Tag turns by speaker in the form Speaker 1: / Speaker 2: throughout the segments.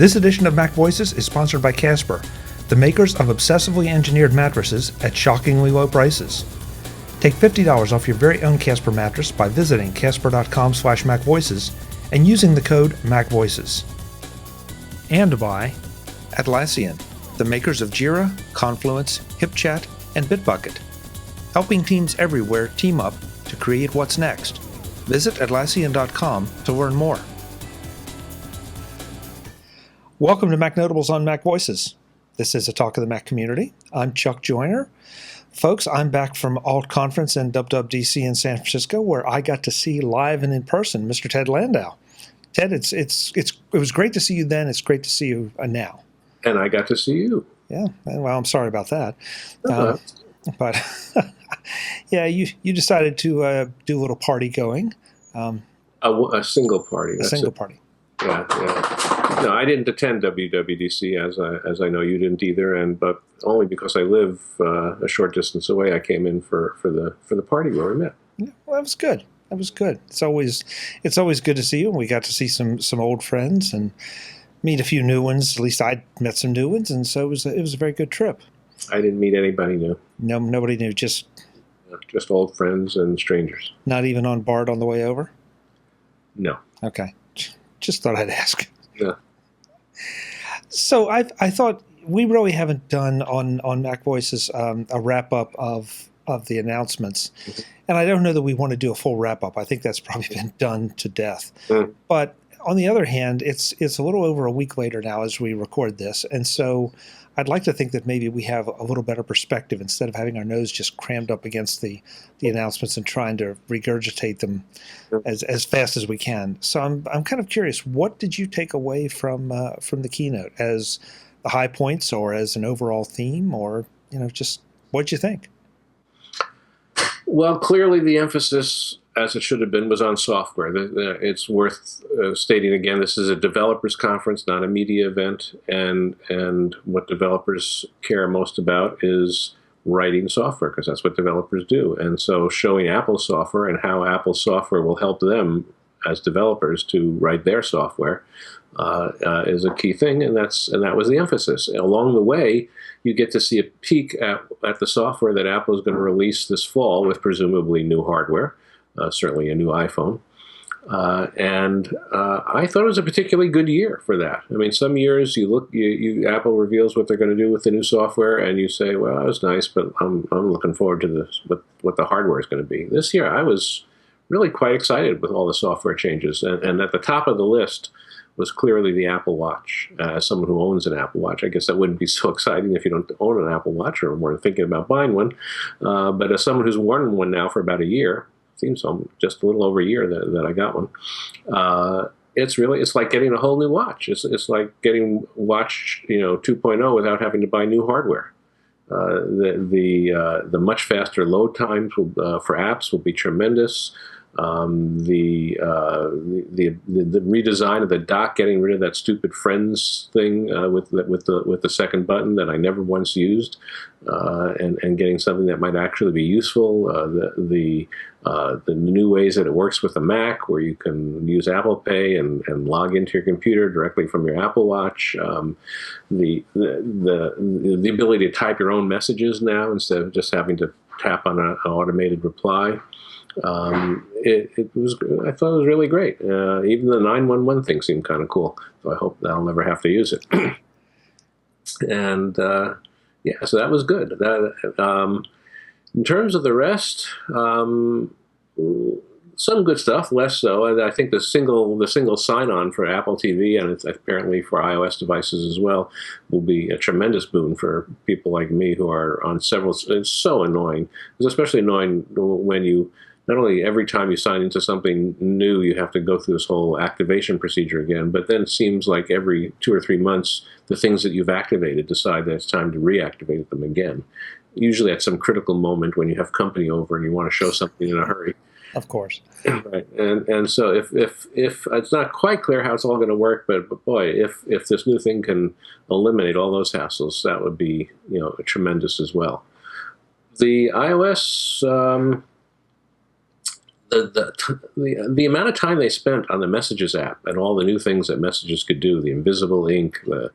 Speaker 1: This edition of MacVoices is sponsored by Casper, the makers of obsessively engineered mattresses at shockingly low prices. Take $50 off your very own Casper mattress by visiting casper.com/MacVoices and using the code MacVoices. And by Atlassian, the makers of Jira, Confluence, HipChat, and Bitbucket, helping teams everywhere team up to create what's next. Visit Atlassian.com to learn more. Welcome to Mac Notables on MacVoices. This is a talk of the Mac community. I'm Chuck Joyner. Folks, I'm back from Alt Conference and WWDC in San Francisco, where I got to see live and in person Mr. Ted Landau. Ted, it was great to see you then. It's great to see you now.
Speaker 2: And I got to see you.
Speaker 1: Yeah. Well, I'm sorry about that. But yeah, you decided to do a little party going.
Speaker 2: A single party.
Speaker 1: A single party.
Speaker 2: Yeah. No, I didn't attend WWDC as I know you didn't either, but only because I live a short distance away. I came in for the party where we met.
Speaker 1: Yeah, well, that was good. That was good. It's always good to see you, and we got to see some old friends and meet a few new ones. At least I met some new ones, and so it was a very good trip.
Speaker 2: I didn't meet anybody new.
Speaker 1: No, nobody new. Just
Speaker 2: old friends and strangers.
Speaker 1: Not even on BART on the way over?
Speaker 2: No.
Speaker 1: Okay. Just thought I'd ask.
Speaker 2: Yeah.
Speaker 1: So I thought we really haven't done on MacVoices a wrap-up of the announcements. Mm-hmm. And I don't know that we want to do a full wrap-up. I think that's probably been done to death. Mm. But on the other hand, it's a little over a week later now as we record this. And so I'd like to think that maybe we have a little better perspective instead of having our nose just crammed up against the announcements and trying to regurgitate them as fast as we can. So I'm kind of curious, what did you take away from the keynote as the high points or as an overall theme, or just what did you think?
Speaker 2: Well, clearly the emphasis, as it should have been, was on software. It's worth stating again, this is a developers conference, not a media event, and what developers care most about is writing software, because that's what developers do. And so showing Apple software and how Apple software will help them as developers to write their software is a key thing, and that was the emphasis. Along the way, you get to see a peek at the software that Apple is going to release this fall with presumably new hardware. Certainly a new iPhone. And I thought it was a particularly good year for that. I mean, some years Apple reveals what they're going to do with the new software, and you say, well, that was nice, but I'm looking forward to this, what the hardware is going to be. This year, I was really quite excited with all the software changes. And at the top of the list was clearly the Apple Watch. As someone who owns an Apple Watch, I guess that wouldn't be so exciting if you don't own an Apple Watch or were thinking about buying one. But as someone who's worn one now for about a year, seems just a little over a year that I got one. It's like getting a whole new watch. It's like getting Watch 2.0 without having to buy new hardware. The much faster load times for apps will be tremendous. The redesign of the dock, getting rid of that stupid Friends thing with the second button that I never once used, and getting something that might actually be useful. The new ways that it works with the Mac, where you can use Apple Pay and log into your computer directly from your Apple Watch. The ability to type your own messages now instead of just having to tap on an automated reply. It was. I thought it was really great. Even the 911 thing seemed kind of cool. So I hope that I'll never have to use it. And so that was good. In terms of the rest, some good stuff, less so. I think the single sign-on for Apple TV, and it's apparently for iOS devices as well, will be a tremendous boon for people like me who are on several. It's so annoying. It's especially annoying when you. Not only every time you sign into something new, you have to go through this whole activation procedure again, but then it seems like every 2 or 3 months, the things that you've activated decide that it's time to reactivate them again. Usually at some critical moment when you have company over and you want to show something in a hurry.
Speaker 1: Of course.
Speaker 2: Right. And so if it's not quite clear how it's all going to work, but boy, if this new thing can eliminate all those hassles, that would be tremendous as well. The iOS the amount of time they spent on the Messages app and all the new things that Messages could do, the invisible ink, the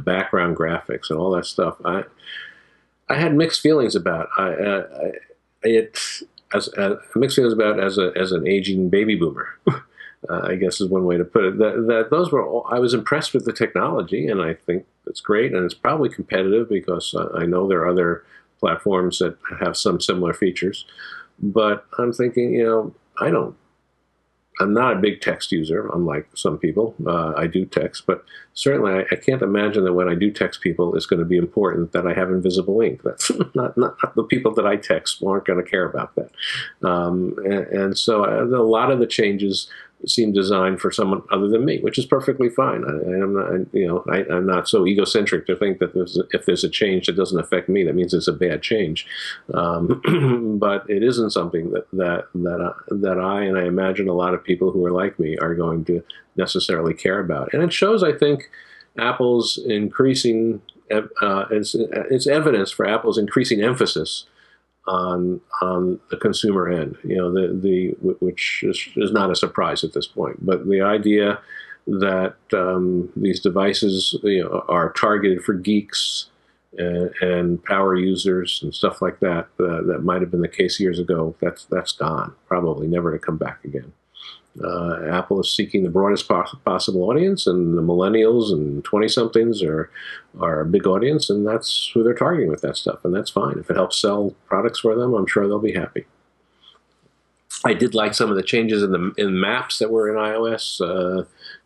Speaker 2: background graphics, and all that stuff, I had mixed feelings about. Mixed feelings about as an aging baby boomer. I guess is one way to put it. That those were all, I was impressed with the technology, and I think it's great, and it's probably competitive because I know there are other platforms that have some similar features. But I'm thinking, I'm not a big text user, unlike some people. I do text, but certainly I can't imagine that when I do text people, it's going to be important that I have invisible ink. That's not the people that I text aren't going to care about that. And so a lot of the changes seem designed for someone other than me, which is perfectly fine. I'm not so egocentric to think that if there's a change that doesn't affect me, that means it's a bad change. But it isn't something that I and I imagine a lot of people who are like me are going to necessarily care about. And it shows, I think, Apple's increasing. It's evidence for Apple's increasing emphasis on the consumer end, which is not a surprise at this point. But the idea that these devices, are targeted for geeks and power users and stuff like that, that might have been the case years ago. That's gone, probably never to come back again. Apple is seeking the broadest possible audience, and the millennials and 20-somethings are a big audience, and that's who they're targeting with that stuff, and that's fine. If it helps sell products for them, I'm sure they'll be happy. I did like some of the changes in maps that were in iOS,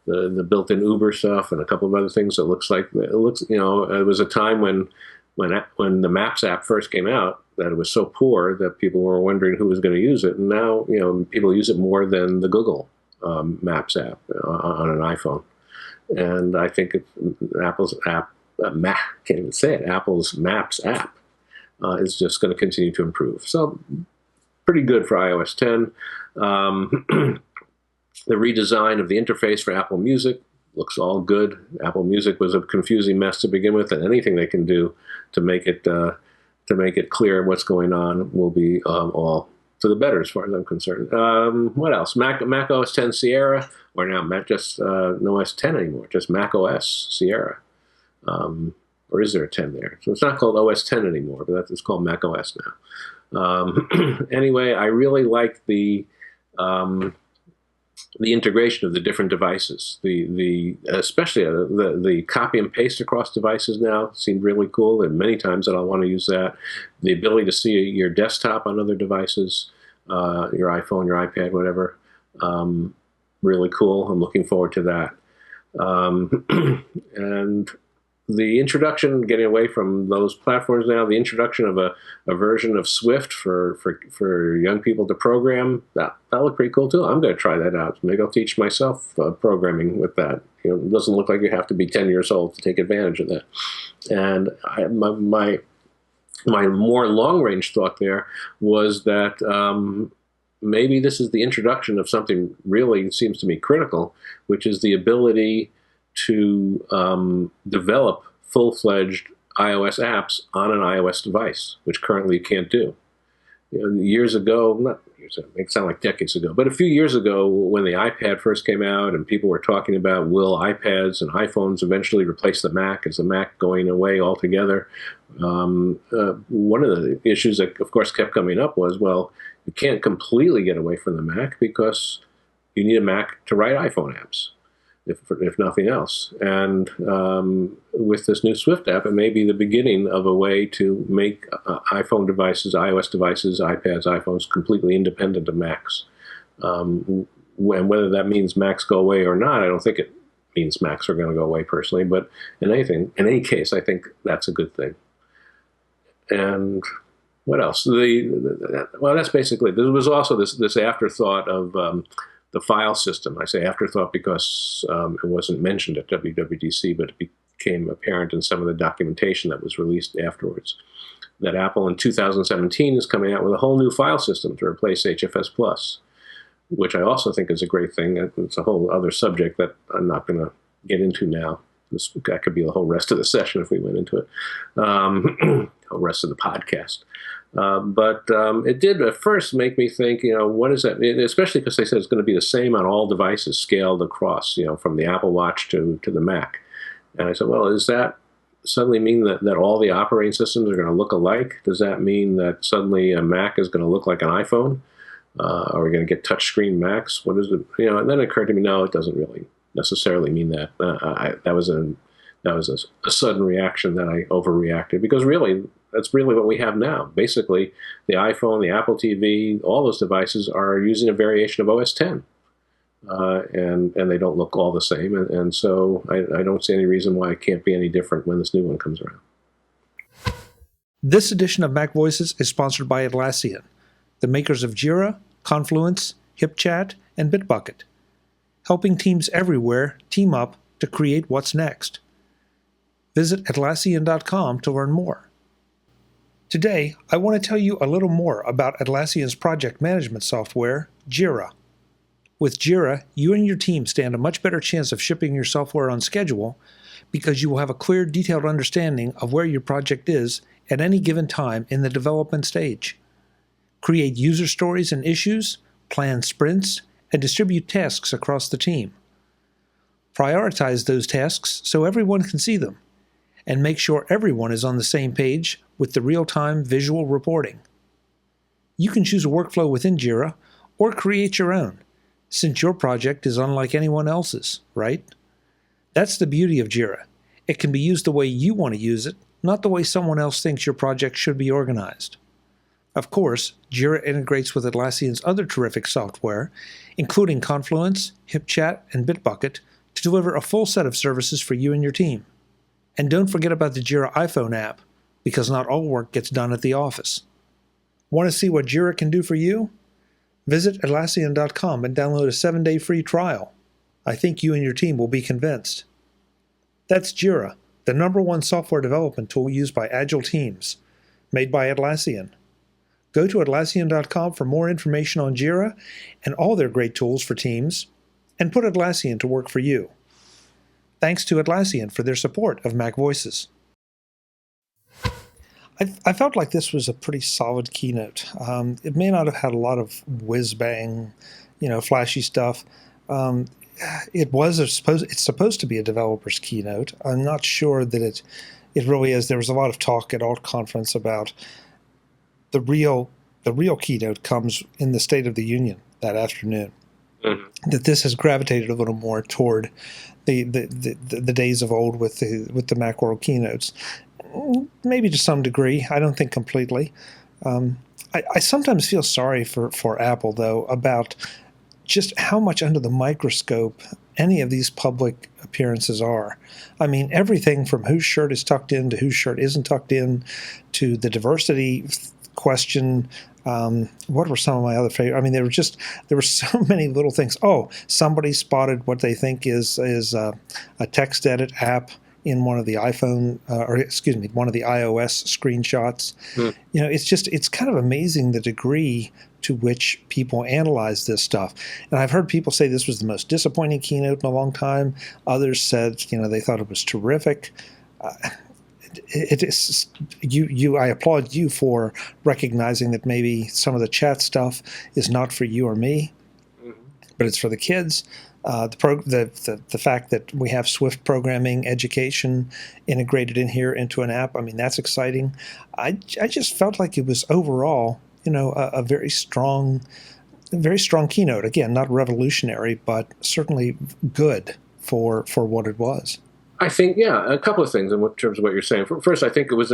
Speaker 2: the built-in Uber stuff, and a couple of other things. It looks, it was a time when the Maps app first came out, that it was so poor that people were wondering who was going to use it. And now, people use it more than the Google Maps app on an iPhone. And I think Apple's app, can't even say it, Apple's Maps app is just going to continue to improve. So pretty good for iOS 10. The redesign of the interface for Apple Music looks all good. Apple Music was a confusing mess to begin with, and anything they can do to make it clear what's going on will be all to the better as far as I'm concerned. What else? Mac OS 10 Sierra, or now just no OS 10 anymore, just Mac OS Sierra. Or is there a 10 there? So it's not called OS 10 anymore, but it's called Mac OS now. Anyway, I really like the integration of the different devices, especially the copy and paste across devices now seemed really cool, and many times that I'll want to use that. The ability to see your desktop on other devices, your iPhone, your iPad, whatever, really cool. I'm looking forward to that. And the introduction, getting away from those platforms now, the introduction of a version of Swift for young people to program, that looked pretty cool too. I'm going to try that out. Maybe I'll teach myself programming with that. It doesn't look like you have to be 10 years old to take advantage of that. And my more long-range thought there was that maybe this is the introduction of something really seems to me critical, which is the ability to develop full-fledged iOS apps on an iOS device, which currently you can't do. Years ago, not years ago, it sound like decades ago, but a few years ago when the iPad first came out and people were talking about will iPads and iPhones eventually replace the Mac, is the Mac going away altogether? One of the issues that, of course, kept coming up was, well, you can't completely get away from the Mac because you need a Mac to write iPhone apps, if nothing else. And with this new Swift app, it may be the beginning of a way to make iPhone devices, iOS devices, iPads, iPhones completely independent of Macs. And whether that means Macs go away or not, I don't think it means Macs are going to go away personally. But in any case, I think that's a good thing. And what else? Well, that's basically. There was also this afterthought of the file system. I say afterthought because it wasn't mentioned at WWDC, but it became apparent in some of the documentation that was released afterwards, that Apple in 2017 is coming out with a whole new file system to replace HFS Plus, which I also think is a great thing. It's a whole other subject that I'm not going to get into now. That could be the whole rest of the session if we went into it, whole rest of the podcast. But it did at first make me think, what is that? Especially because they said it's going to be the same on all devices scaled across, from the Apple Watch to the Mac. And I said, well, does that suddenly mean that all the operating systems are going to look alike? Does that mean that suddenly a Mac is going to look like an iPhone? Are we going to get touchscreen Macs? What is it? And then it occurred to me, no, it doesn't really necessarily mean that. That was a sudden reaction that I overreacted, because really, that's really what we have now. Basically, the iPhone, the Apple TV, all those devices are using a variation of OS X. And they don't look all the same. And so I don't see any reason why it can't be any different when this new one comes around.
Speaker 1: This edition of MacVoices is sponsored by Atlassian, the makers of Jira, Confluence, HipChat, and Bitbucket, helping teams everywhere team up to create what's next. Visit Atlassian.com to learn more. Today, I want to tell you a little more about Atlassian's project management software, Jira. With Jira, you and your team stand a much better chance of shipping your software on schedule because you will have a clear, detailed understanding of where your project is at any given time in the development stage. Create user stories and issues, plan sprints, and distribute tasks across the team. Prioritize those tasks so everyone can see them, and make sure everyone is on the same page with the real-time visual reporting. You can choose a workflow within Jira or create your own, since your project is unlike anyone else's, right? That's the beauty of Jira. It can be used the way you want to use it, not the way someone else thinks your project should be organized. Of course, Jira integrates with Atlassian's other terrific software, including Confluence, HipChat, and Bitbucket, to deliver a full set of services for you and your team. And don't forget about the Jira iPhone app, because not all work gets done at the office. Want to see what Jira can do for you? Visit Atlassian.com and download a 7-day free trial. I think you and your team will be convinced. That's Jira, the #1 software development tool used by agile teams, made by Atlassian. Go to Atlassian.com for more information on Jira and all their great tools for teams, and put Atlassian to work for you. Thanks to Atlassian for their support of MacVoices. I felt like this was a pretty solid keynote. It may not have had a lot of whiz-bang, flashy stuff. It's supposed to be a developer's keynote. I'm not sure that it really is. There was a lot of talk at Alt Conference about the real keynote comes in the State of the Union that afternoon. Mm-hmm. That this has gravitated a little more toward the days of old with the Macworld keynotes. Maybe to some degree. I don't think completely. I sometimes feel sorry for Apple, though, about just how much under the microscope any of these public appearances are. I mean, everything from whose shirt is tucked in to whose shirt isn't tucked in, to the diversity question. What were some of my other favorite? I mean, there were so many little things. Oh, somebody spotted what they think is a text edit app in one of the one of the iOS screenshots. It's kind of amazing the degree to which people analyze this stuff. And I've heard people say this was the most disappointing keynote in a long time. Others said, they thought it was terrific. I applaud you for recognizing that maybe some of the chat stuff is not for you or me, but it's for the kids. The fact that we have Swift programming education integrated in here into an app, I mean, that's exciting. I just felt like it was overall, a very strong keynote. Again, not revolutionary, but certainly good for what it was.
Speaker 2: I think, a couple of things in terms of what you're saying. First, I think it was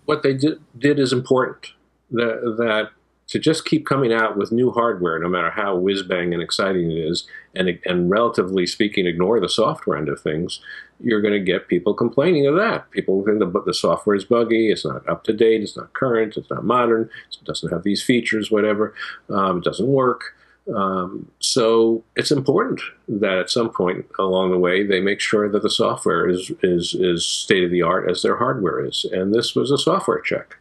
Speaker 2: what they did is important. That to just keep coming out with new hardware, no matter how whiz-bang and exciting it is, and relatively speaking, ignore the software end of things, you're going to get people complaining of that. People think the software is buggy, it's not up to date, it's not current, it's not modern, it doesn't have these features, whatever, it doesn't work. So it's important that at some point along the way they make sure that the software is state of the art as their hardware is, and this was a software check.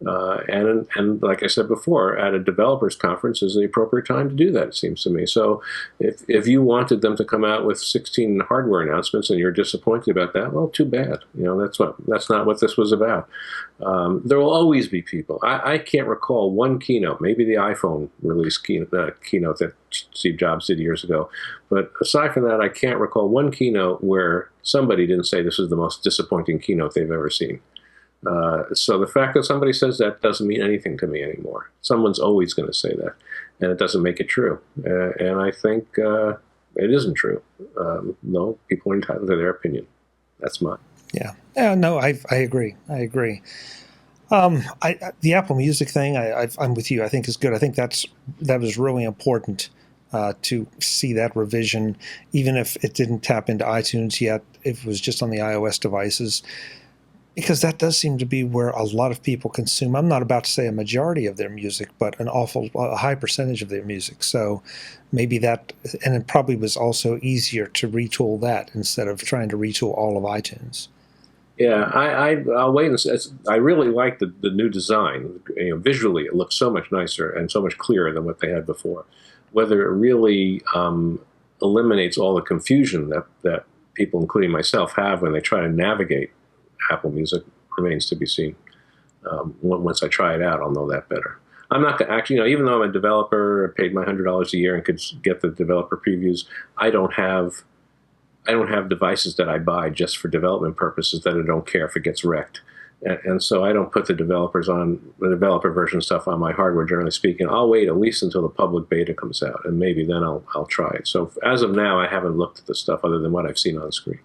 Speaker 2: And like I said before, at a developers conference is the appropriate time to do that, it seems to me. So if you wanted them to come out with 16 hardware announcements and you're disappointed about that, well, too bad. That's not what this was about. There will always be people. I can't recall one keynote, maybe the iPhone release keynote that Steve Jobs did years ago. But aside from that, I can't recall one keynote where somebody didn't say this is the most disappointing keynote they've ever seen. So the fact that somebody says that doesn't mean anything to me anymore. Someone's always going to say that, and it doesn't make it true. And I think it isn't true. No, people are entitled to their opinion. That's mine.
Speaker 1: Yeah. Yeah. No, I agree. I agree. The Apple Music thing, I'm with you. I think is good. I think that was really important to see that revision, even if it didn't tap into iTunes yet. If it was just on the iOS devices. Because that does seem to be where a lot of people consume. I'm not about to say a majority of their music, but a high percentage of their music. So maybe that, and it probably was also easier to retool that instead of trying to retool all of iTunes.
Speaker 2: Yeah, I'll wait and see. I really like the new design. Visually, it looks so much nicer and so much clearer than what they had before. Whether it really eliminates all the confusion that people, including myself, have when they try to navigate Apple Music remains to be seen. Once I try it out, I'll know that better. I'm not going to actually, even though I'm a developer, I paid my $100 a year and could get the developer previews. I don't have devices that I buy just for development purposes that I don't care if it gets wrecked. And so I don't put the developer version stuff on my hardware, generally speaking. I'll wait at least until the public beta comes out, and maybe then I'll try it. So as of now, I haven't looked at the stuff other than what I've seen on the screen.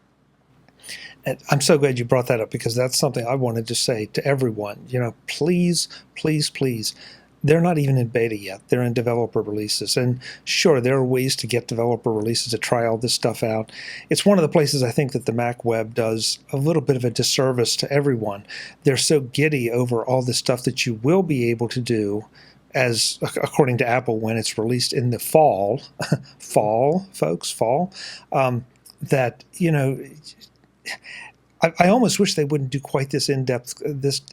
Speaker 1: And I'm so glad you brought that up, because that's something I wanted to say to everyone. Please, please, please. They're not even in beta yet. They're in developer releases. And sure, there are ways to get developer releases to try all this stuff out. It's one of the places I think that the Mac web does a little bit of a disservice to everyone. They're so giddy over all the stuff that you will be able to do, as according to Apple, when it's released in the fall, fall, that, I almost wish they wouldn't do quite this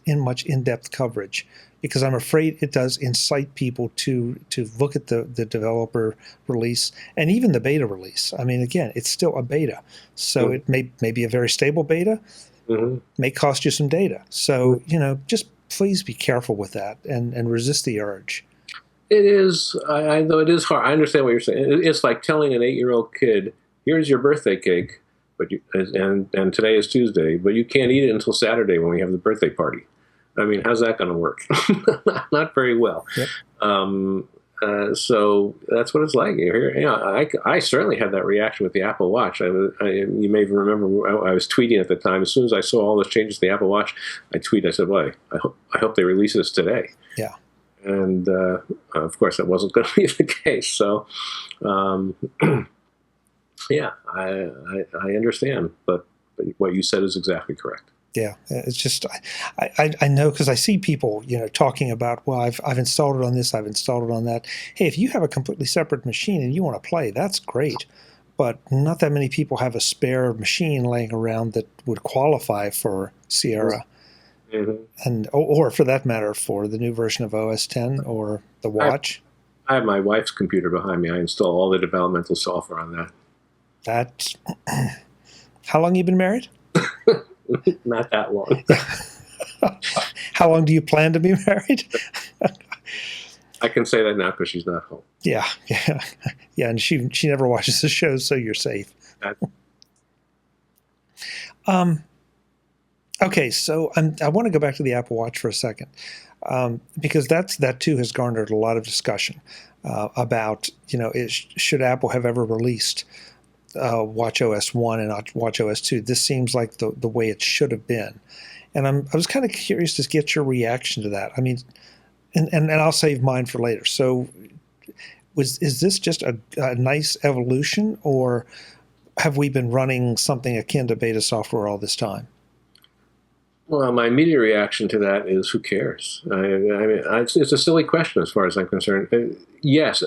Speaker 1: much in-depth coverage, because I'm afraid it does incite people to look at the developer release and even the beta release. I mean, again, it's still a beta, so it may be a very stable beta, may cost you some data. So just please be careful with that and resist the urge.
Speaker 2: It is, though it is hard. I understand what you're saying. It's like telling an 8-year-old kid, "Here's your birthday cake." But and today is Tuesday, but you can't eat it until Saturday when we have the birthday party. I mean, how's that going to work? Not very well. Yep. So that's what it's like. I certainly had that reaction with the Apple Watch. You may even remember I was tweeting at the time. As soon as I saw all those changes to the Apple Watch, I tweeted. I said, "Well, I hope they release this today."
Speaker 1: Yeah.
Speaker 2: And of course, that wasn't going to be the case. So. Yeah, I understand, but what you said is exactly correct.
Speaker 1: Yeah, it's just I know, because I see people talking about, well, I've installed it on this, I've installed it on that. Hey, if you have a completely separate machine and you want to play, that's great, but not that many people have a spare machine laying around that would qualify for Sierra, and or for that matter for the new version of OS 10 or the Watch.
Speaker 2: I have my wife's computer behind me. I install all the developmental software on that.
Speaker 1: That's how long you been married?
Speaker 2: Not that long.
Speaker 1: How long do you plan to be married?
Speaker 2: I can say that now because she's not home.
Speaker 1: Yeah, and she never watches the shows, so you're safe. Okay, so I want to go back to the Apple Watch for a second, because that too has garnered a lot of discussion about should Apple have ever released WatchOS 1 and WatchOS 2. This seems like the way it should have been. And I was kind of curious to get your reaction to that. I mean, and I'll save mine for later. So is this just a nice evolution, or have we been running something akin to beta software all this time?
Speaker 2: Well, my immediate reaction to that is, who cares? I mean, it's a silly question as far as I'm concerned. Yes,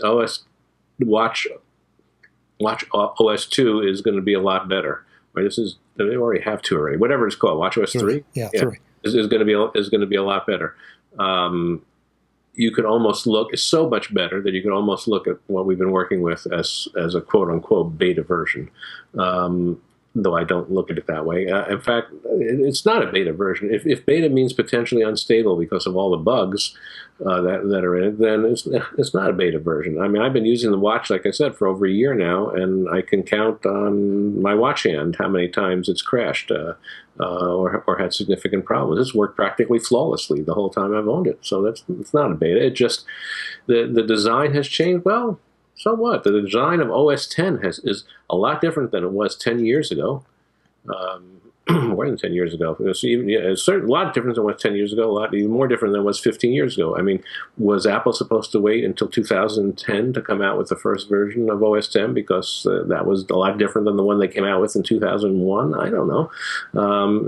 Speaker 2: Watch OS 2 is going to be a lot better. Right? They already have 2 already. Whatever it's called, WatchOS 3.
Speaker 1: Yeah, 3
Speaker 2: is going to be a lot better. you could almost look, it's so much better that you could almost look at what we've been working with as a quote unquote beta version. Though I don't look at it that way. In fact, it's not a beta version. If beta means potentially unstable because of all the bugs that are in it, then it's not a beta version. I mean, I've been using the watch, like I said, for over a year now, and I can count on my watch hand how many times it's crashed or had significant problems. It's worked practically flawlessly the whole time I've owned it. So it's not a beta. It just, the design has changed. Well, so what? The design of OS 10 is a lot different than it was 10 years ago. More than 10 years ago. It's a lot different than it was 10 years ago, a lot even more different than it was 15 years ago. I mean, was Apple supposed to wait until 2010 to come out with the first version of OS 10 because that was a lot different than the one they came out with in 2001? I don't know.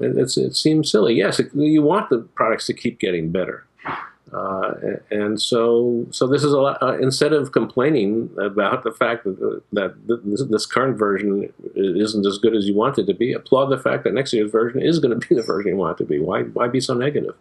Speaker 2: It seems silly. Yes, you want the products to keep getting better. And so this is a lot. Instead of complaining about the fact that this current version isn't as good as you want it to be, applaud the fact that next year's version is going to be the version you want it to be. Why be so negative?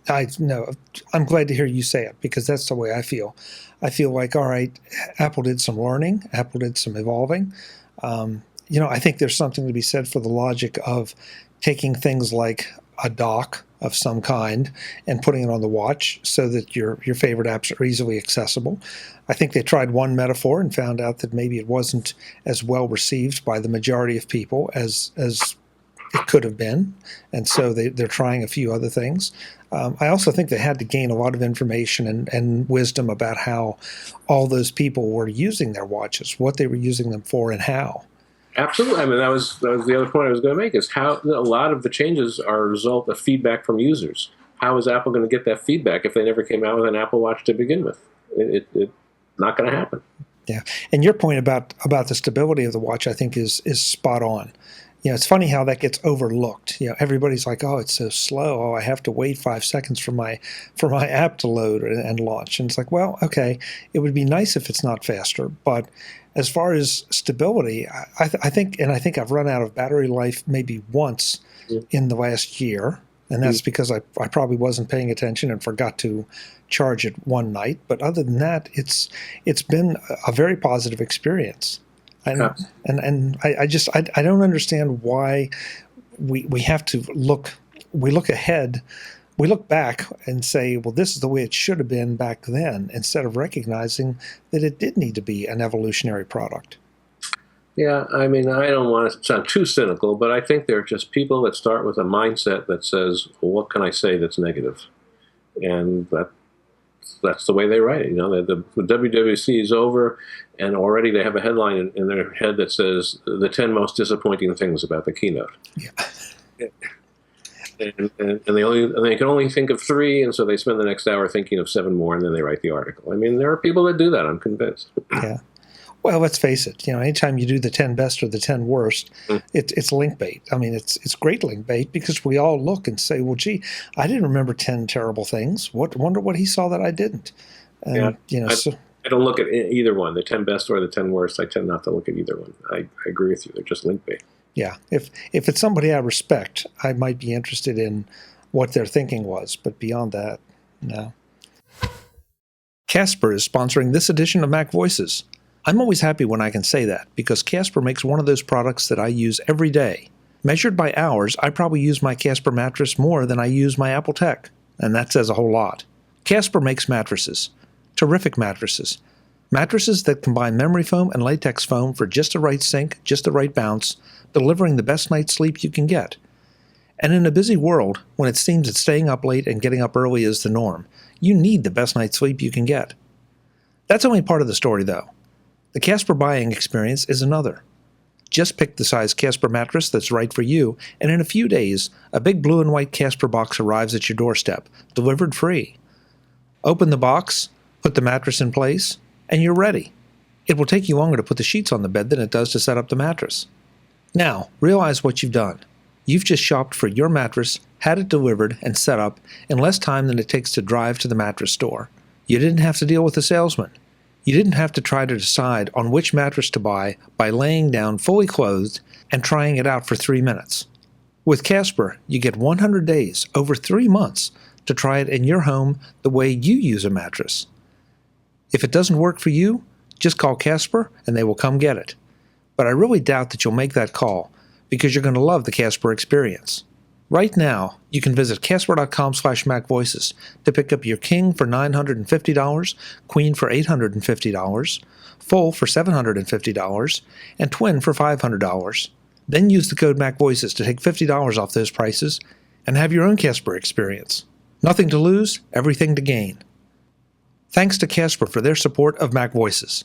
Speaker 1: I'm glad to hear you say it because that's the way I feel. I feel like, all right, Apple did some learning, Apple did some evolving. I think there's something to be said for the logic of taking things like a dock of some kind and putting it on the watch so that your favorite apps are easily accessible. I think they tried one metaphor and found out that maybe it wasn't as well received by the majority of people as it could have been, and so they're trying a few other things. I also think they had to gain a lot of information and wisdom about how all those people were using their watches, what they were using them for, and how.
Speaker 2: Absolutely. I mean, that was the other point I was going to make, is how a lot of the changes are a result of feedback from users. How is Apple going to get that feedback if they never came out with an Apple Watch to begin with? It's not going to happen.
Speaker 1: Yeah. And your point about the stability of the watch, I think, is spot on. It's funny how that gets overlooked. Everybody's like, oh, it's so slow. Oh, I have to wait 5 seconds for my app to load and launch. And it's like, well, okay, it would be nice if it's not faster, but as far as stability, I think I've run out of battery life maybe once in the last year, and that's because I probably wasn't paying attention and forgot to charge it one night. But other than that, it's been a very positive experience, and I don't understand why we have to look ahead. We look back and say, well, this is the way it should have been back then, instead of recognizing that it did need to be an evolutionary product.
Speaker 2: Yeah, I mean, I don't want to sound too cynical, but I think they're just people that start with a mindset that says, well, what can I say that's negative? And that's the way they write it. The WWDC is over, and already they have a headline in their head that says, the 10 most disappointing things about the keynote. Yeah. And they can only think of 3, and so they spend the next hour thinking of 7 more, and then they write the article. I mean, there are people that do that, I'm convinced.
Speaker 1: Yeah. Well, let's face it. Anytime you do the 10 best or the 10 worst, it's link bait. I mean, it's great link bait because we all look and say, well, gee, I didn't remember 10 terrible things. Wonder what he saw that I didn't. And,
Speaker 2: I don't look at either one, the 10 best or the 10 worst. I tend not to look at either one. I agree with you. They're just link bait.
Speaker 1: Yeah, if it's somebody I respect, I might be interested in what their thinking was, but beyond that, no. Casper is sponsoring this edition of MacVoices. I'm always happy when I can say that, because Casper makes one of those products that I use every day. Measured by hours, I probably use my Casper mattress more than I use my Apple Tech, and that says a whole lot. Casper makes mattresses. Terrific mattresses. Mattresses that combine memory foam and latex foam for just the right sink, just the right bounce, delivering the best night's sleep you can get. And in a busy world, when it seems that staying up late and getting up early is the norm, you need the best night's sleep you can get. That's only part of the story, though. The Casper buying experience is another. Just pick the size Casper mattress that's right for you, and in a few days, a big blue and white Casper box arrives at your doorstep, delivered free. Open the box, put the mattress in place, and you're ready. It will take you longer to put the sheets on the bed than it does to set up the mattress. Now, realize what you've done. You've just shopped for your mattress, had it delivered and set up in less time than it takes to drive to the mattress store. You didn't have to deal with a salesman. You didn't have to try to decide on which mattress to buy by laying down fully clothed and trying it out for 3 minutes. With Casper, you get 100 days, over 3 months, to try it in your home the way you use a mattress. If it doesn't work for you, just call Casper and they will come get it. But I really doubt that you'll make that call because you're going to love the Casper experience. Right now, you can visit casper.com/MacVoices to pick up your King for $950, Queen for $850, Full for $750, and Twin for $500. Then use the code MacVoices to take $50 off those prices and have your own Casper experience. Nothing to lose, everything to gain. Thanks to Casper for their support of MacVoices.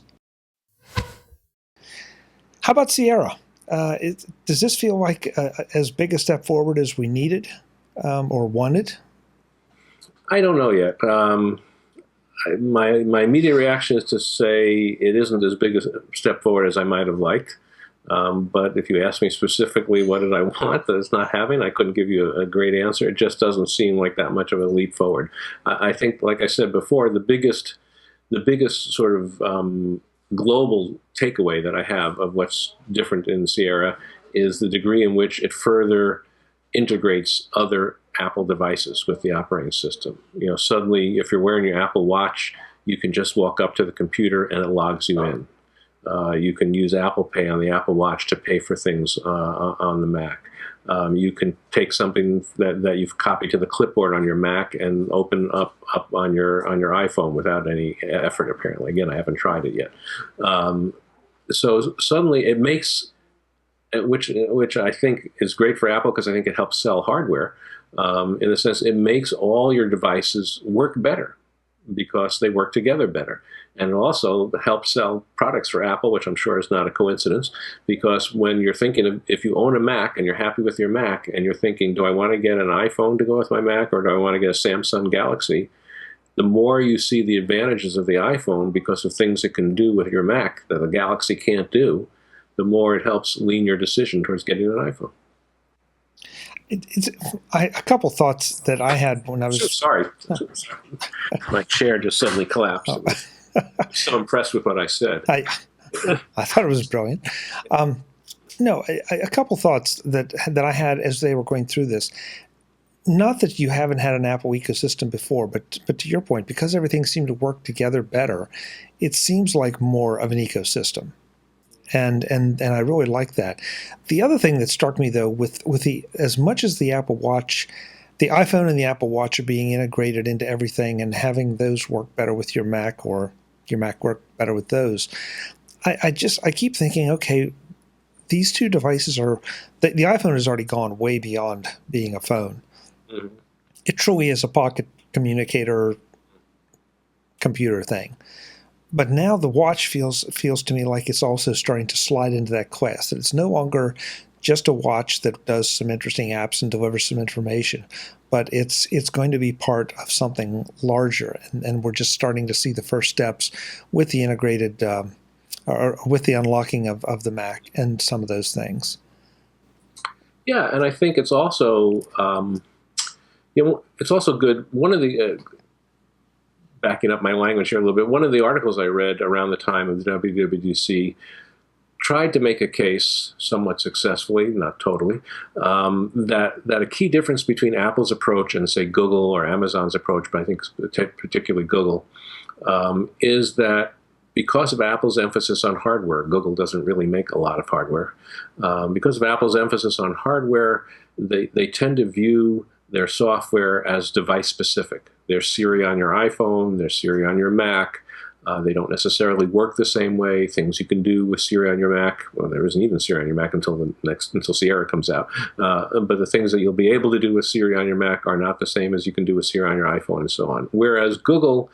Speaker 1: How about Sierra? Does this feel like as big a step forward as we needed or wanted?
Speaker 2: I don't know yet. My immediate reaction is to say it isn't as big a step forward as I might have liked. But if you ask me specifically what did I want that it's not having, I couldn't give you a great answer. It just doesn't seem like that much of a leap forward. I think, like I said before, the biggest sort of global takeaway that I have of what's different in Sierra is the degree in which it further integrates other Apple devices with the operating system. You know, suddenly, if you're wearing your Apple Watch, you can just walk up to the computer and it logs you in. You can use Apple Pay on the Apple Watch to pay for things on the Mac. You can take something that you've copied to the clipboard on your Mac and open up on your iPhone without any effort, apparently. Again, I haven't tried it yet. So suddenly it makes, which I think is great for Apple because I think it helps sell hardware. In a sense, it makes all your devices work better because they work together better. And it also helps sell products for Apple, which I'm sure is not a coincidence, because when you're thinking of, if you own a Mac and you're happy with your Mac and you're thinking, do I want to get an iPhone to go with my Mac or do I want to get a Samsung Galaxy? The more you see the advantages of the iPhone because of things it can do with your Mac that the Galaxy can't do, the more it helps lean your decision towards getting an iPhone.
Speaker 1: A couple thoughts that I had when I was...
Speaker 2: Sorry. My chair just suddenly collapsed.
Speaker 1: Oh.
Speaker 2: I'm so impressed with what I said.
Speaker 1: I thought it was brilliant. No, a couple thoughts that I had as they were going through this. Not that you haven't had an Apple ecosystem before, but to your point, because everything seemed to work together better, it seems like more of an ecosystem. And I really like that. The other thing that struck me, though, with the as much as the Apple Watch, the iPhone and the Apple Watch are being integrated into everything and having those work better with your Mac or your Mac work better with those, I keep thinking, okay, these two devices are the iPhone has already gone way beyond being a phone. Mm-hmm. It truly is a pocket communicator computer thing. But now the watch feels to me like it's also starting to slide into that class, that it's no longer just a watch that does some interesting apps and delivers some information, but it's going to be part of something larger, and we're just starting to see the first steps with the integrated or with the unlocking of the Mac and some of those things.
Speaker 2: Yeah, and I think it's also it's also good. One of the backing up my language here a little bit, one of the articles I read around the time of the WWDC tried to make a case, somewhat successfully, not totally, that a key difference between Apple's approach and, say, Google or Amazon's approach, but I think particularly Google, is that because of Apple's emphasis on hardware, Google doesn't really make a lot of hardware. Because of Apple's emphasis on hardware, they tend to view their software as device-specific. There's Siri on your iPhone, there's Siri on your Mac. They don't necessarily work the same way. Things you can do with Siri on your Mac, well, there isn't even Siri on your Mac until Sierra comes out. But the things that you'll be able to do with Siri on your Mac are not the same as you can do with Siri on your iPhone and so on. Whereas Google,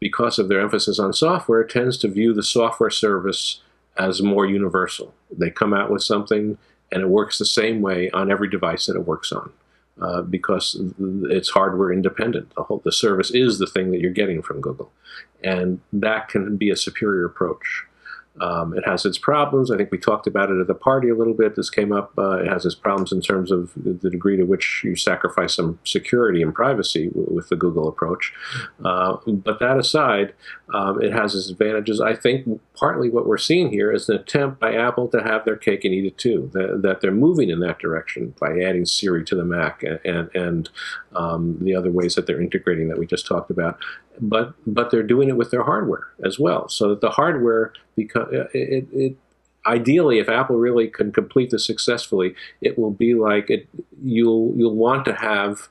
Speaker 2: because of their emphasis on software, tends to view the software service as more universal. They come out with something and it works the same way on every device that it works on. Because it's hardware independent. The service is the thing that you're getting from Google. And that can be a superior approach. It has its problems. I think we talked about it at the party a little bit. This came up. It has its problems in terms of the degree to which you sacrifice some security and privacy with the Google approach. But that aside, it has its advantages. I think partly what we're seeing here is an attempt by Apple to have their cake and eat it too, that they're moving in that direction by adding Siri to the Mac and the other ways that they're integrating that we just talked about. But they're doing it with their hardware as well, so that the hardware ideally, if Apple really can complete this successfully, it will be like you'll want to have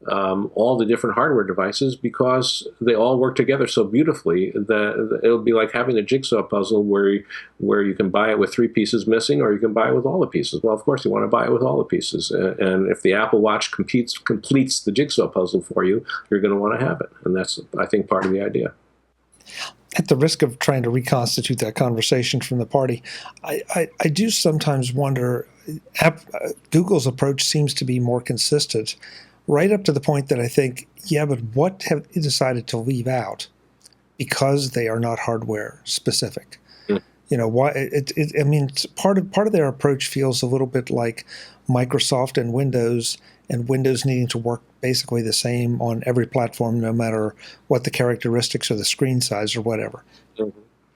Speaker 2: all the different hardware devices because they all work together so beautifully that it'll be like having a jigsaw puzzle where you can buy it with 3 pieces missing, or you can buy it with all the pieces. Well, of course, you want to buy it with all the pieces. And if the Apple Watch completes the jigsaw puzzle for you, you're going to want to have it. And that's, I think, part of the idea.
Speaker 1: At the risk of trying to reconstitute that conversation from the party, I do sometimes wonder, Google's approach seems to be more consistent, right up to the point that I think, yeah, but what have they decided to leave out because they are not hardware specific? Why? I mean, part of their approach feels a little bit like Microsoft and Windows needing to work basically the same on every platform, no matter what the characteristics or the screen size or whatever.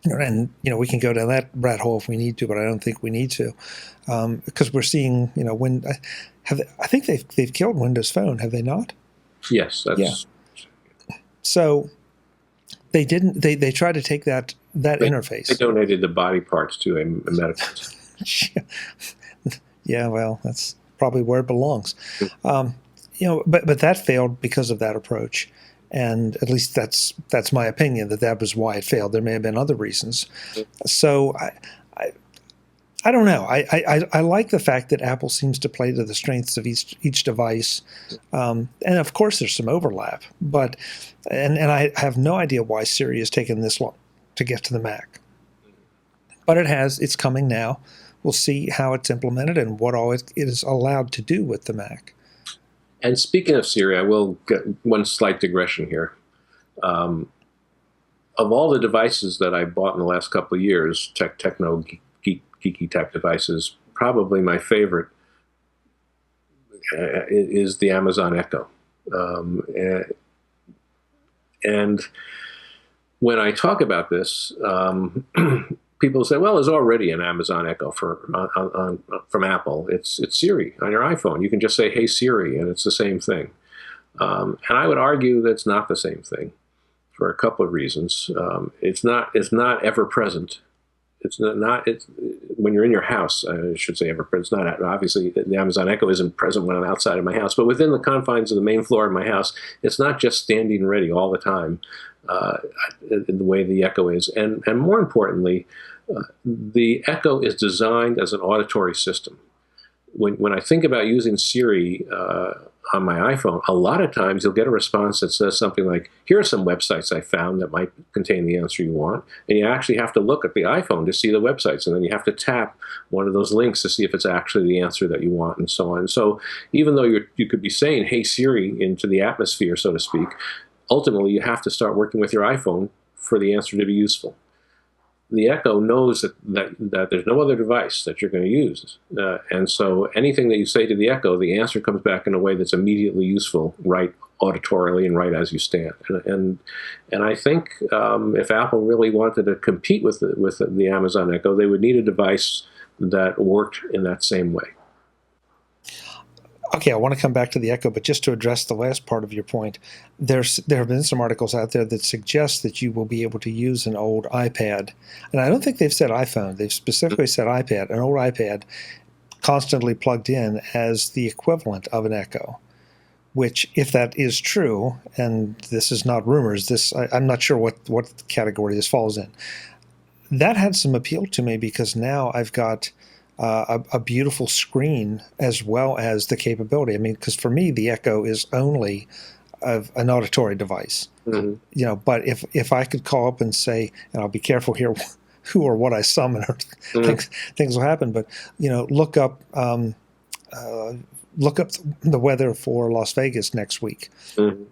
Speaker 1: And we can go down that rat hole if we need to, but I don't think we need to, because we're seeing I think they've killed Windows Phone, have they not?
Speaker 2: Yes, that's.
Speaker 1: Yeah. So they didn't. They tried to take that interface.
Speaker 2: They donated the body parts to a medical.
Speaker 1: Yeah, well, that's probably where it belongs. But that failed because of that approach, and at least that's my opinion, that was why it failed. There may have been other reasons. So I don't know. I like the fact that Apple seems to play to the strengths of each device, and of course there's some overlap. But and I have no idea why Siri has taken this long to get to the Mac, but it has. It's coming now. We'll see how it's implemented and what all it is allowed to do with the Mac.
Speaker 2: And speaking of Siri, I will get one slight digression here. Of all the devices that I bought in the last couple of years, techno geeky tech devices, probably my favorite is the Amazon Echo. And when I talk about this, people say, "Well, there's already an Amazon Echo from Apple. It's Siri on your iPhone. You can just say, 'Hey Siri,' and it's the same thing." And I would argue that's not the same thing for a couple of reasons. It's not ever present. It's not. It's when you're in your house. I should say ever present. It's not. Obviously, the Amazon Echo isn't present when I'm outside of my house, but within the confines of the main floor of my house, it's not just standing ready all the time. The way the Echo is, and more importantly, the Echo is designed as an auditory system. When I think about using Siri on my iPhone, a lot of times you'll get a response that says something like, "Here are some websites I found that might contain the answer you want," and you actually have to look at the iPhone to see the websites, and then you have to tap one of those links to see if it's actually the answer that you want, and so on. So even though you could be saying, "Hey Siri," into the atmosphere, so to speak, ultimately you have to start working with your iPhone for the answer to be useful. The Echo knows that there's no other device that you're going to use. And so anything that you say to the Echo, the answer comes back in a way that's immediately useful, right auditorily and right as you stand. And I think if Apple really wanted to compete with the Amazon Echo, they would need a device that worked in that same way.
Speaker 1: Okay, I want to come back to the Echo, but just to address the last part of your point, there have been some articles out there that suggest that you will be able to use an old iPad, and I don't think they've said iPhone. They've specifically said iPad, an old iPad, constantly plugged in as the equivalent of an Echo. Which, if that is true, and this is not rumors, I'm not sure what category this falls in. That had some appeal to me because now I've got a beautiful screen as well as the capability. I mean, because for me, the Echo is only an auditory device. Mm-hmm. But if I could call up and say, and I'll be careful here, who or what I summon, or things will happen. But look up the weather for Las Vegas next week. Mm-hmm.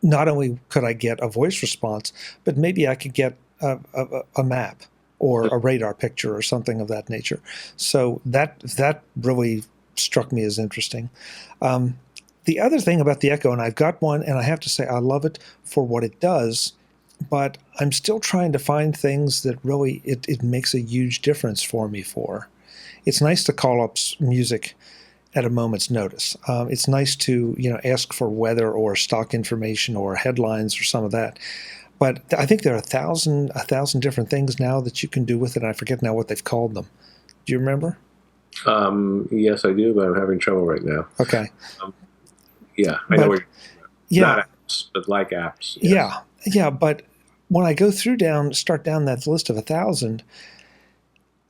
Speaker 1: Not only could I get a voice response, but maybe I could get a map or a radar picture or something of that nature. So that really struck me as interesting. The other thing about the Echo, and I've got one, and I have to say I love it for what it does, but I'm still trying to find things that really it makes a huge difference for me for. It's nice to call up music at a moment's notice. It's nice to ask for weather or stock information or headlines or some of that. But I think there are a thousand different things now that you can do with it. And I forget now what they've called them. Do you remember?
Speaker 2: Yes, I do, but I'm having trouble right now.
Speaker 1: Okay.
Speaker 2: Yeah, I know.
Speaker 1: Yeah,
Speaker 2: not apps, but like apps. Yes.
Speaker 1: Yeah. But when I go start down that list of 1,000,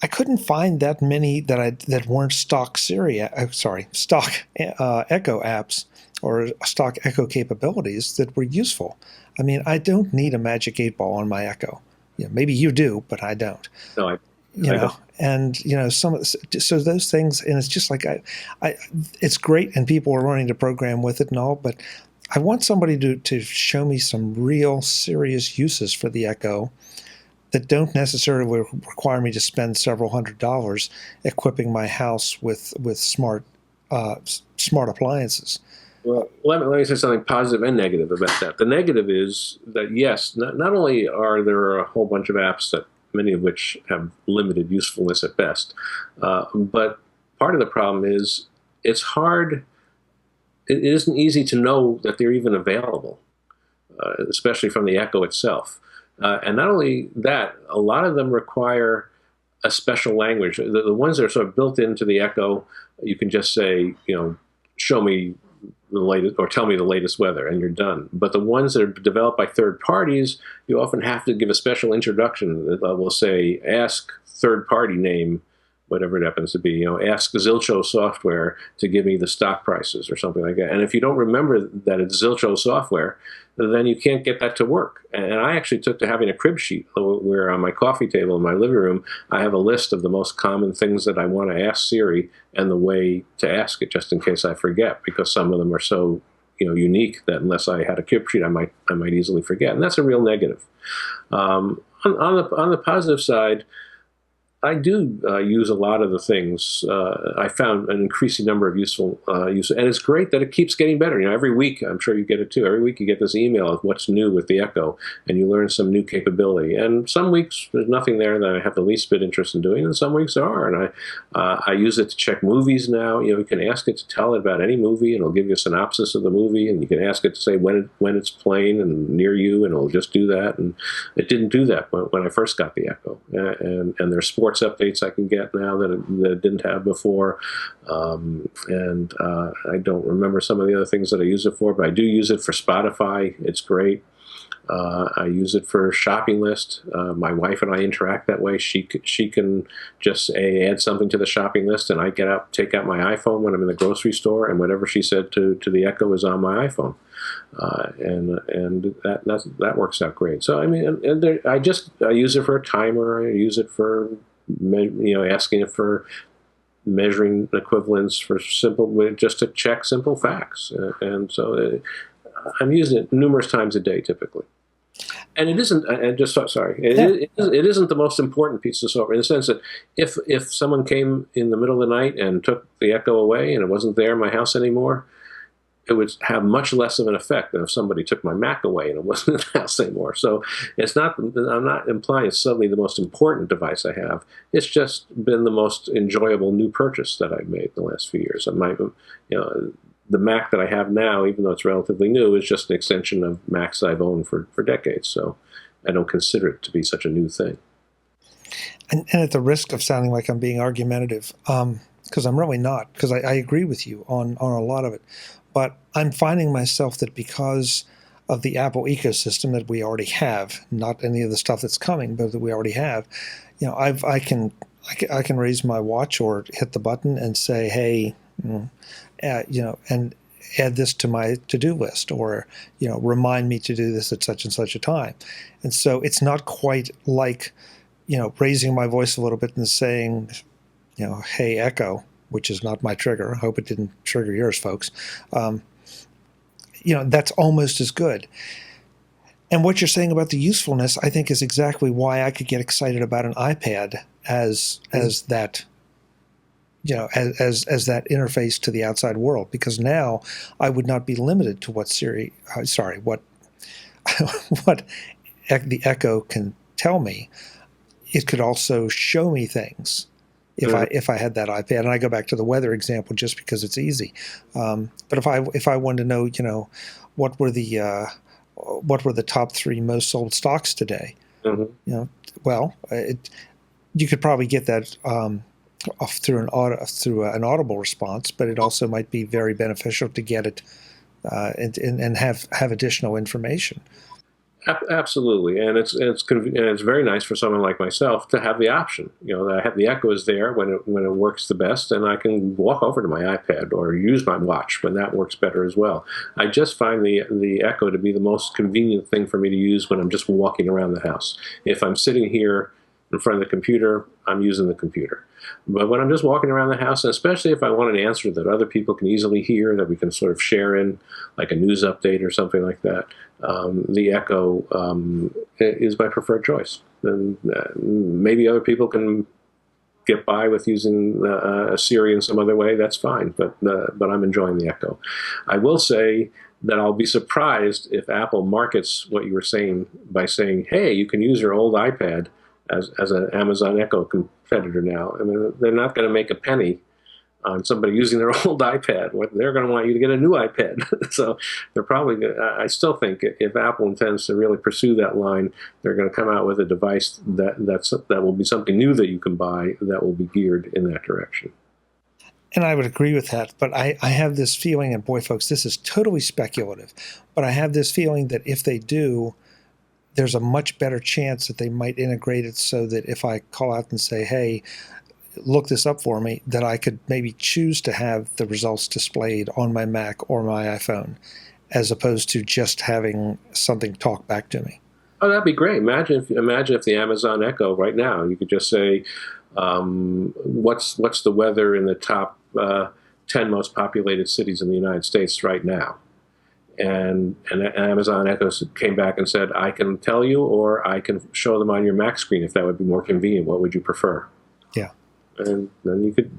Speaker 1: I couldn't find that many that weren't stock stock Echo apps or stock Echo capabilities that were useful. I mean, I don't need a magic 8-ball on my Echo. Maybe you do, but I don't.
Speaker 2: No, I
Speaker 1: don't. And so those things, and it's just like it's great, and people are learning to program with it and all, but I want somebody to show me some real serious uses for the Echo that don't necessarily require me to spend several $100s equipping my house with smart appliances.
Speaker 2: Well, let me say something positive and negative about that. The negative is that, yes, not only are there a whole bunch of apps, that many of which have limited usefulness at best, but part of the problem is it's hard. It isn't easy to know that they're even available, especially from the Echo itself. And not only that, a lot of them require a special language. The ones that are sort of built into the Echo, you can just say, show me the latest, or tell me the latest weather, and you're done. But the ones that are developed by third parties, you often have to give a special introduction that will say, ask third party name, whatever it happens to be, ask Zilcho software to give me the stock prices or something like that. And if you don't remember that it's Zilcho software, then you can't get that to work. And I actually took to having a crib sheet where on my coffee table in my living room, I have a list of the most common things that I want to ask Siri and the way to ask it, just in case I forget, because some of them are so unique that unless I had a crib sheet, I might easily forget. And that's a real negative. On the positive side, I do use a lot of the things. I found an increasing number of useful use, and it's great that it keeps getting better. Every week, I'm sure you get it too. Every week you get this email of what's new with the Echo, and you learn some new capability. And some weeks there's nothing there that I have the least bit interest in doing, and some weeks there are. And I use it to check movies now. You can ask it to tell it about any movie, and it'll give you a synopsis of the movie, and you can ask it to say when it's playing and near you, and it'll just do that. And it didn't do that when I first got the Echo. And there's sports updates I can get now that it didn't have before, and I don't remember some of the other things that I use it for, but I do use it for Spotify. It's great. I use it for shopping list. My wife and I interact that way. She can just add something to the shopping list, and I take out my iPhone when I'm in the grocery store, and whatever she said to the Echo is on my iPhone, and that works out great. So I mean, I use it for a timer. I use it for asking it for measuring equivalents for just to check simple facts, and so I'm using it numerous times a day typically. And it isn't. And just sorry, it isn't the most important piece of software in the sense that if someone came in the middle of the night and took the Echo away and it wasn't there in my house anymore, it would have much less of an effect than if somebody took my Mac away and it wasn't in the house anymore. So it's not. I'm not implying it's suddenly the most important device I have. It's just been the most enjoyable new purchase that I've made in the last few years. The Mac that I have now, even though it's relatively new, is just an extension of Macs I've owned for decades. So I don't consider it to be such a new thing.
Speaker 1: And at the risk of sounding like I'm being argumentative, because I'm really not, because I agree with you on a lot of it. But I'm finding myself that because of the Apple ecosystem that we already have, not any of the stuff that's coming, but that we already have, I can raise my watch or hit the button and say, hey, and add this to my to-do list, or remind me to do this at such and such a time. And so it's not quite like raising my voice a little bit and saying, hey, Echo, which is not my trigger. I hope it didn't trigger yours, folks. That's almost as good. And what you're saying about the usefulness, I think, is exactly why I could get excited about an iPad as that, as that interface to the outside world, because now I would not be limited to what what the Echo can tell me. It could also show me things if I had that iPad. And I go back to the weather example just because it's easy. But if I wanted to know, what were the top 3 most sold stocks today? You could probably get that off through an audible response, but it also might be very beneficial to get it and have additional information.
Speaker 2: Absolutely, and it's very nice for someone like myself to have the option. That I have the Echo is there when it works the best, and I can walk over to my iPad or use my watch when that works better as well. I just find the Echo to be the most convenient thing for me to use when I'm just walking around the house. If I'm sitting here in front of the computer, I'm using the computer. But when I'm just walking around the house, and especially if I want an answer that other people can easily hear, that we can sort of share in, like a news update or something like that, the Echo is my preferred choice. And maybe other people can get by with using a Siri in some other way. That's fine, but I'm enjoying the Echo. I will say that I'll be surprised if Apple markets what you were saying by saying, "Hey, you can use your old iPad as an Amazon Echo competitor now." I mean, they're not going to make a penny on somebody using their old iPad. They're going to want you to get a new iPad. So they're probably I still think if Apple intends to really pursue that line, they're going to come out with a device that will be something new that you can buy that will be geared in that direction.
Speaker 1: And I would agree with that, but I have this feeling, and boy, folks, this is totally speculative, but I have this feeling that if they do, there's a much better chance that they might integrate it so that if I call out and say, "Hey, look this up for me," that I could maybe choose to have the results displayed on my Mac or my iPhone, as opposed to just having something talk back to me.
Speaker 2: Oh, that'd be great. Imagine if the Amazon Echo right now, you could just say, what's the weather in the top 10 most populated cities in the United States right now? And Amazon Echo came back and said, "I can tell you, or I can show them on your Mac screen if that would be more convenient. What would you prefer?"
Speaker 1: Yeah.
Speaker 2: And then you could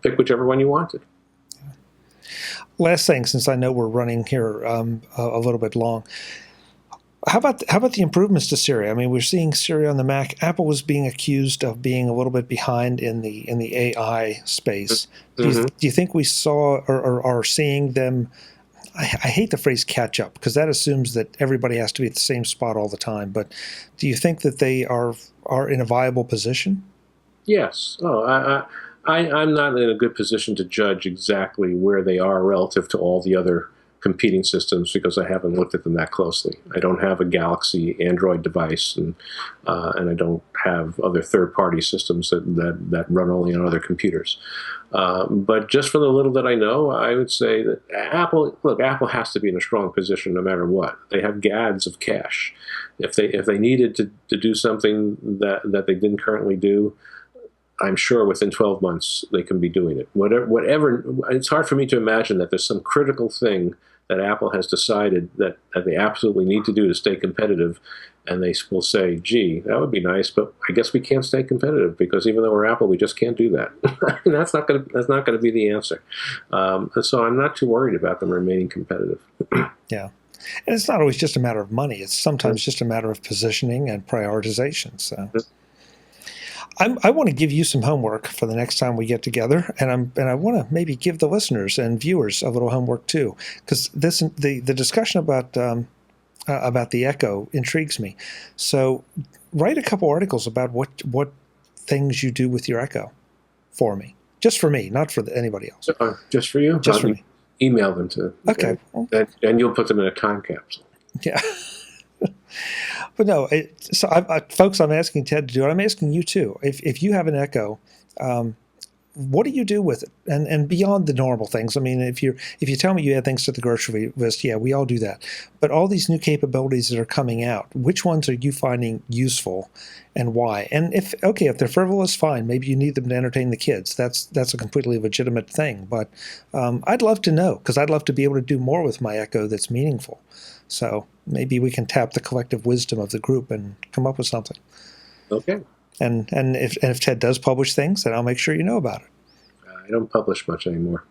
Speaker 2: pick whichever one you wanted.
Speaker 1: Last thing, since I know we're running here a little bit long, how about the improvements to Siri? I mean, we're seeing Siri on the Mac. Apple was being accused of being a little bit behind in the AI space. Do you think we saw or are seeing them? I hate the phrase catch up, because that assumes that everybody has to be at the same spot all the time. But do you think that they are in a viable position?
Speaker 2: Yes. I'm not in a good position to judge exactly where they are relative to all the other competing systems, because I haven't looked at them that closely. I don't have a Galaxy Android device, and I don't have other third-party systems that run only on other computers. But just from the little that I know, I would say that Apple has to be in a strong position no matter what. They have gads of cash. If they needed to do something that they didn't currently do, I'm sure within 12 months they can be doing it. Whatever. It's hard for me to imagine that there's some critical thing that Apple has decided that they absolutely need to do to stay competitive, and they will say, "Gee, that would be nice, but I guess we can't stay competitive because even though we're Apple, we just can't do that." And that's not going to be the answer. So I'm not too worried about them remaining competitive.
Speaker 1: Yeah. And it's not always just a matter of money. It's sometimes just a matter of positioning and prioritization. So I want to give you some homework for the next time we get together, and I want to maybe give the listeners and viewers a little homework too, because the discussion about the Echo intrigues me. So write a couple articles about what things you do with your Echo for me, just for me, not for anybody else.
Speaker 2: Just for you.
Speaker 1: Just for me.
Speaker 2: Email them to.
Speaker 1: Okay.
Speaker 2: And you'll put them in a time capsule.
Speaker 1: Yeah. But no, folks, I'm asking Ted to do it. I'm asking you too. If you have an Echo, what do you do with it? And beyond the normal things. I mean, if you tell me you add things to the grocery list, yeah, we all do that. But all these new capabilities that are coming out, which ones are you finding useful, and why? And if they're frivolous, fine. Maybe you need them to entertain the kids. That's a completely legitimate thing. But I'd love to know, because I'd love to be able to do more with my Echo that's meaningful. So maybe we can tap the collective wisdom of the group and come up with something.
Speaker 2: Okay.
Speaker 1: And if Ted does publish things, then I'll make sure you know about it.
Speaker 2: I don't publish much anymore.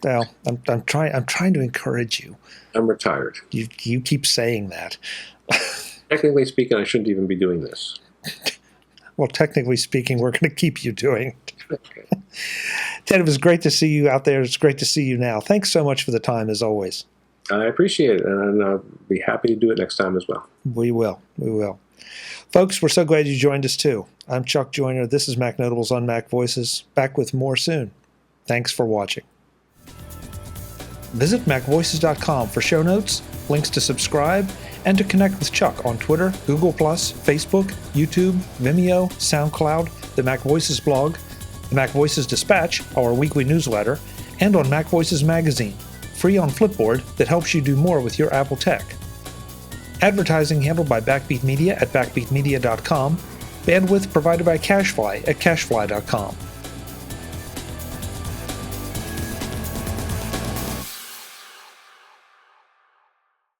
Speaker 1: Well, I'm trying to encourage you.
Speaker 2: I'm retired.
Speaker 1: You keep saying that.
Speaker 2: Technically speaking, I shouldn't even be doing this.
Speaker 1: Well, technically speaking, we're going to keep you doing it.
Speaker 2: Okay.
Speaker 1: Ted, it was great to see you out there. It's great to see you now. Thanks so much for the time, as always.
Speaker 2: I appreciate it, and I'll be happy to do it next time as well.
Speaker 1: We will. Folks, we're so glad you joined us too. I'm Chuck Joyner. This is Mac Notables on Mac Voices. Back with more soon. Thanks for watching. Visit MacVoices.com for show notes, links to subscribe, and to connect with Chuck on Twitter, Google+, Facebook, YouTube, Vimeo, SoundCloud, the Mac Voices blog, the Mac Voices Dispatch, our weekly newsletter, and on Mac Voices magazine, free on Flipboard that helps you do more with your Apple tech. Advertising handled by Backbeat Media at backbeatmedia.com. Bandwidth provided by CacheFly at cachefly.com.